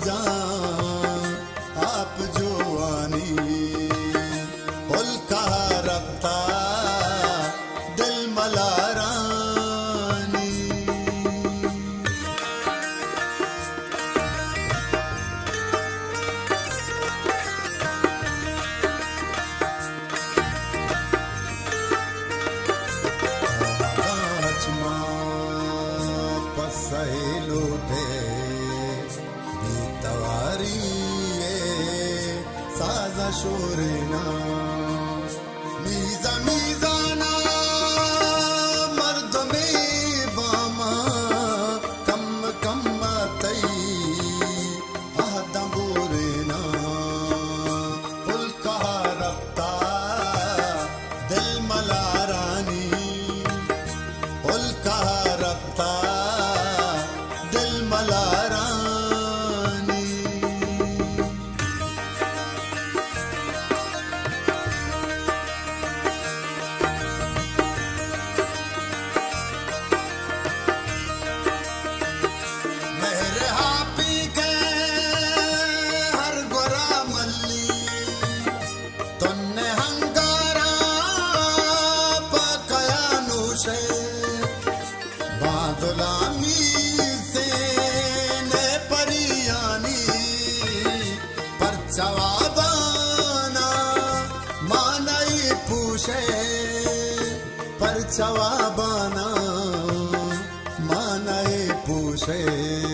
जा आप जो आनी उल्का रखता दिल मलारानी। पसैलो थे बीतवारी साजा शोरना मीजा मीजाना मर्द में बामा कम कम तई आहदा बोरेना उल्का रफ्ता दिल मलारानी उल्का रफ्ता दिल मलारानी। मेरे हापी के हर गोरा मल्ली तुन्ने हंगारा पकया नूशे बादलामी से ने परियानी पर जवाबाना मानई पूछे पर जवाबाना मानई पूछे।